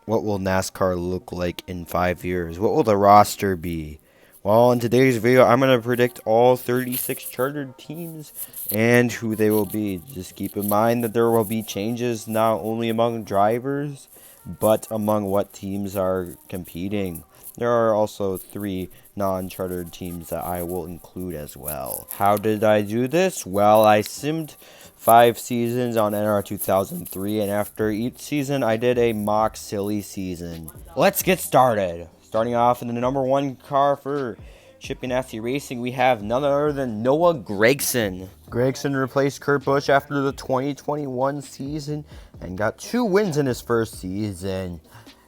What will NASCAR look like in 5 years? What will the roster be? Well, in today's video, I'm going to predict all 36 chartered teams and who they will be. Just keep in mind that there will be changes not only among drivers, but among what teams are competing. There are also 3 non-chartered teams that I will include as well. How did I do this? Well, I simmed 5 seasons on NR 2003, and after each season, I did a mock silly season. Let's get started. Starting off in the number 1 car for Chip Ganassi Racing, we have none other than Noah Gragson. Gragson replaced Kurt Busch after the 2021 season and got 2 wins in his first season.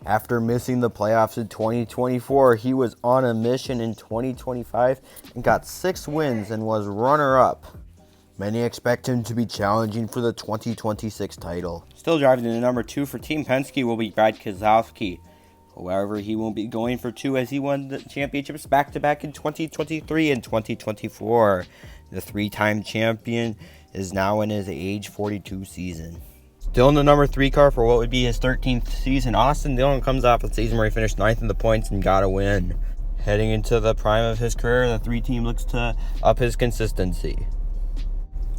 After missing the playoffs in 2024, he was on a mission in 2025 and got 6 wins and was runner-up. Many expect him to be challenging for the 2026 title. Still driving in the number 2 for Team Penske will be Brad Keselowski. However, he won't be going for 2 as he won the championships back-to-back in 2023 and 2024. The 3-time champion is now in his age 42 season. Still in the number 3 car for what would be his 13th season, Austin Dillon comes off a season where he finished 9th in the points and got a win. Heading into the prime of his career, the 3 team looks to up his consistency.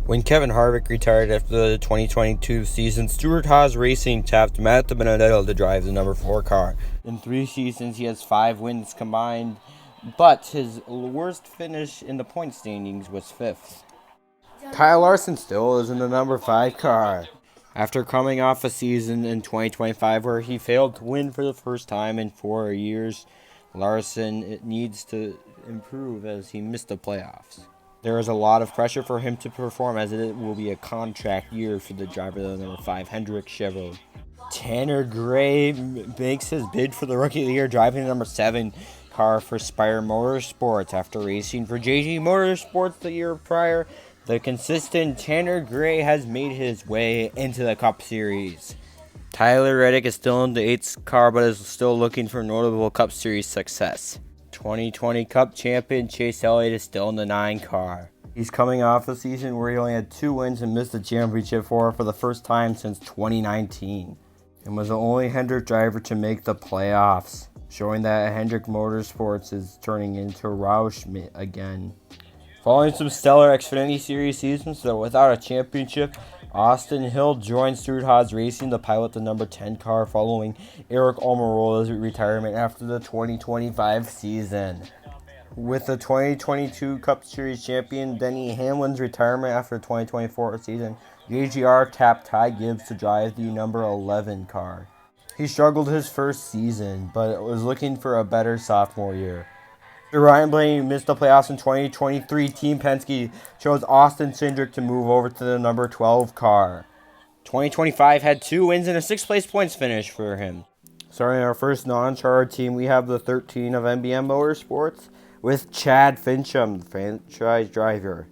When Kevin Harvick retired after the 2022 season, Stewart-Haas Racing tapped Matt Benedetto to drive the number 4 car. In 3 seasons, he has 5 wins combined, but his worst finish in the point standings was 5th. Kyle Larson still is in the number 5 car. After coming off a season in 2025 where he failed to win for the first time in 4 years, Larson needs to improve as he missed the playoffs. There is a lot of pressure for him to perform as it will be a contract year for the driver of the number 5, Hendrick Chevrolet. Tanner Gray makes his bid for the Rookie of the Year driving the number 7 car for Spire Motorsports. After racing for JG Motorsports the year prior, the consistent Tanner Gray has made his way into the Cup Series. Tyler Reddick is still in the 8th car but is still looking for notable Cup Series success. 2020 Cup champion Chase Elliott is still in the 9 car. He's coming off a season where he only had 2 wins and missed the championship for the first time since 2019, and was the only Hendrick driver to make the playoffs, showing that Hendrick Motorsports is turning into Roush again. Following some stellar Xfinity Series seasons, though without a championship, Austin Hill joined Stewart-Haas Racing to pilot the number 10 car following Eric Almirola's retirement after the 2025 season. With the 2022 Cup Series champion Denny Hamlin's retirement after the 2024 season, JGR tapped Ty Gibbs to drive the number 11 car. He struggled his first season, but was looking for a better sophomore year. Ryan Blaney missed the playoffs in 2023. Team Penske chose Austin Cindric to move over to the number 12 car. 2025 had 2 wins and a 6th place points finish for him. Starting our first non-chartered team, we have the 13 of NBM Motorsports with Chad Fincham, the franchise driver.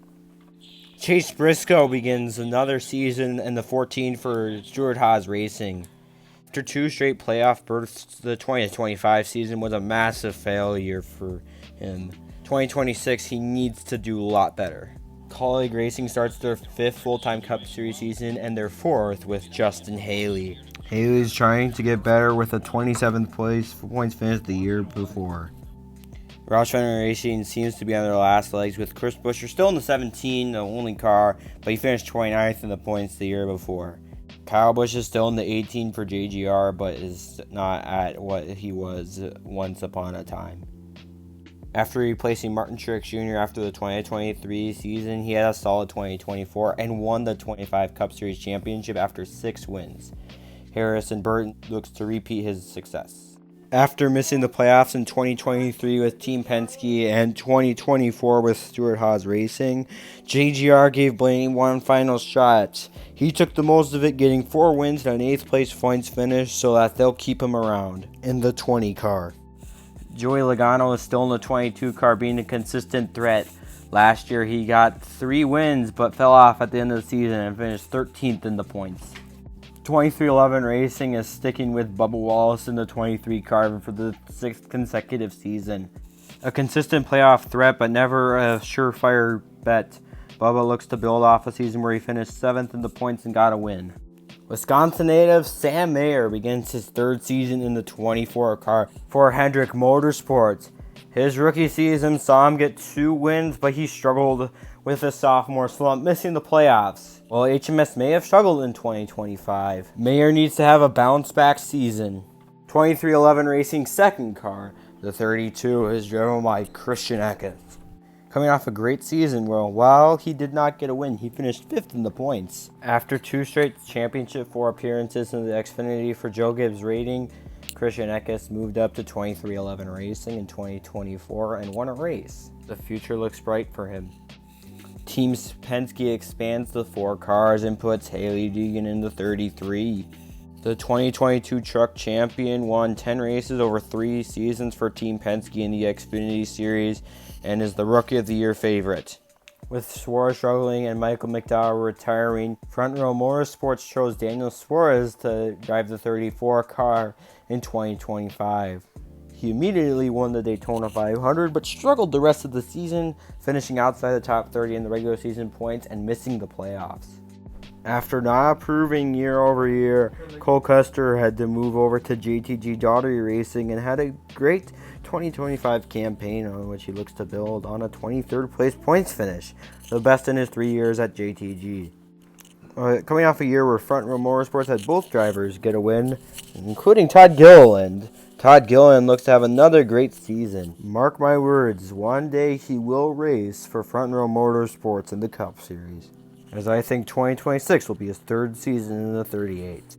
Chase Briscoe begins another season in the 14 for Stewart-Haas Racing. After 2 straight playoff berths, the 2025 season was a massive failure for him. 2026, he needs to do a lot better. Colleague Racing starts their 5th full-time Cup Series season and their 4th with Justin Haley. Haley's trying to get better with a 27th place points finish the year before. Roush Fenner Racing seems to be on their last legs with Chris Buescher still in the 17, the only car, but he finished 29th in the points the year before. Kyle Busch is still in the 18 for JGR, but is not at what he was once upon a time. After replacing Martin Truex Jr. after the 2023 season, he had a solid 2024 and won the 25 Cup Series championship after 6 wins. Harrison Burton looks to repeat his success. After missing the playoffs in 2023 with Team Penske and 2024 with Stewart-Haas Racing, JGR gave Blaney one final shot. He took the most of it, getting 4 wins and an 8th place points finish so that they'll keep him around in the 20 car. Joey Logano is still in the 22 car, being a consistent threat. Last year he got 3 wins but fell off at the end of the season and finished 13th in the points. 2311 Racing is sticking with Bubba Wallace in the 23 car for the 6th consecutive season. A consistent playoff threat but never a surefire bet, Bubba looks to build off a season where he finished 7th in the points and got a win. Wisconsin native Sam Mayer begins his third season in the 24 car for Hendrick Motorsports. His rookie season saw him get 2 wins, but he struggled with a sophomore slump, missing the playoffs. While HMS may have struggled in 2025, Mayer needs to have a bounce-back season. 2311 Racing second car, the 32, is driven by Christian Eckes. Coming off a great season where, while he did not get a win, he finished 5th in the points. After 2 straight championship 4 appearances in the Xfinity for Joe Gibbs rating, Christian Eckes moved up to 2311 Racing in 2024 and won a race. The future looks bright for him. Team Penske expands the 4 cars and puts Haley Deegan in the 33. The 2022 truck champion won 10 races over 3 seasons for Team Penske in the Xfinity Series and is the Rookie of the Year favorite. With Suarez struggling and Michael McDowell retiring, Front Row Motorsports chose Daniel Suarez to drive the 34 car in 2025. He immediately won the Daytona 500, but struggled the rest of the season, finishing outside the top 30 in the regular season points and missing the playoffs. After not improving year over year, Cole Custer had to move over to JTG Daugherty Racing and had a great 2025 campaign on which he looks to build on a 23rd place points finish, the best in his 3 years at JTG. Coming off a year where Front Row Motorsports had both drivers get a win, including Todd Gilliland. Todd Gilliland looks to have another great season. Mark my words, one day he will race for Front Row Motorsports in the Cup Series, as I think 2026 will be his 3rd season in the 38.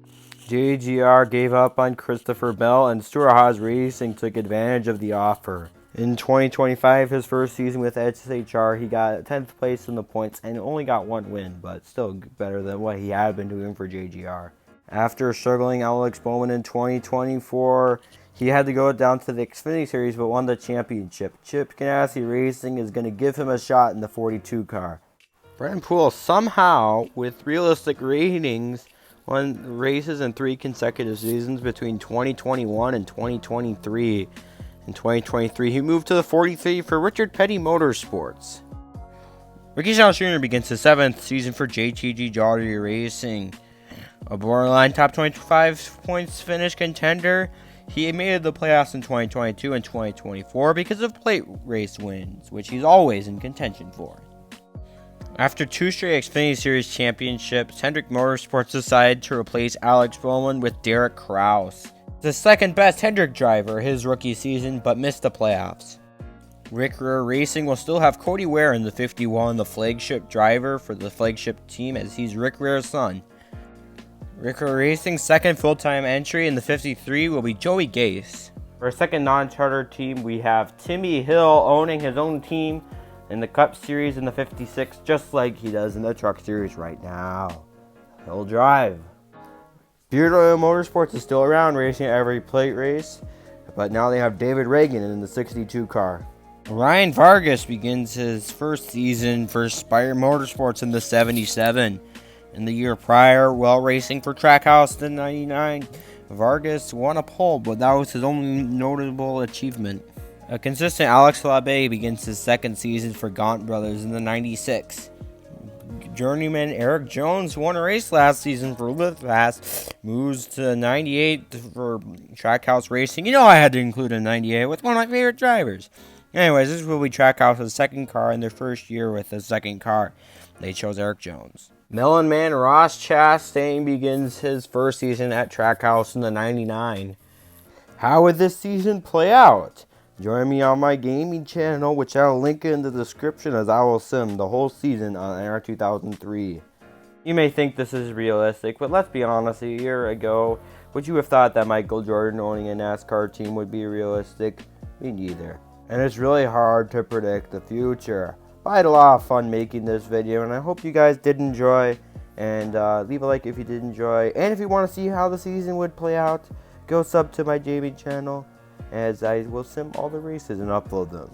JGR gave up on Christopher Bell, and Stuart Haas Racing took advantage of the offer. In 2025, his first season with SHR, he got 10th place in the points and only got 1 win, but still better than what he had been doing for JGR. After struggling Alex Bowman in 2024, he had to go down to the Xfinity Series but won the championship. Chip Ganassi Racing is going to give him a shot in the 42 car. Brennan Poole somehow, with realistic ratings, won races in 3 consecutive seasons between 2021 and 2023. In 2023, he moved to the 43 for Richard Petty Motorsports. Ricky Stenhouse Jr. begins his 7th season for JTG Daugherty Racing. A borderline top 25 points finish contender, he made the playoffs in 2022 and 2024 because of plate race wins, which he's always in contention for. After 2 straight Xfinity Series championships, Hendrick Motorsports decided to replace Alex Bowman with Derek Kraus, the second best Hendrick driver his rookie season, but missed the playoffs. Rick Rear Racing will still have Cody Ware in the 51, the flagship driver for the flagship team, as he's Rick Rear's son. Rick Rear Racing's second full-time entry in the 53 will be Joey Gase. For a second non-charter team, we have Timmy Hill owning his own team in the Cup Series in the 56, just like he does in the Truck Series right now. He'll drive. Beard Oil Motorsports is still around, racing every plate race, but now they have David Reagan in the 62 car. Ryan Vargas begins his first season for Spire Motorsports in the 77. In the year prior, while racing for Trackhouse in 99, Vargas won a pole, but that was his only notable achievement. A consistent Alex Labbé begins his 2nd season for Gaunt Brothers in the 96. Journeyman Eric Jones won a race last season for Liftfast, moves to 98 for Trackhouse Racing. You know I had to include a 98 with one of my favorite drivers. Anyways, this will be Trackhouse's 2nd car in their first year with the 2nd car. They chose Eric Jones. Melon Man Ross Chastain begins his first season at Trackhouse in the 99. How would this season play out? Join me on my gaming channel, which I'll link in the description, as I will sim the whole season on NR 2003. You may think this is realistic, but let's be honest, a year ago, would you have thought that Michael Jordan owning a NASCAR team would be realistic? Me neither. And it's really hard to predict the future. But I had a lot of fun making this video, and I hope you guys did enjoy. And leave a like if you did enjoy. And if you want to see how the season would play out, go sub to my gaming channel, as I will sim all the races and upload them.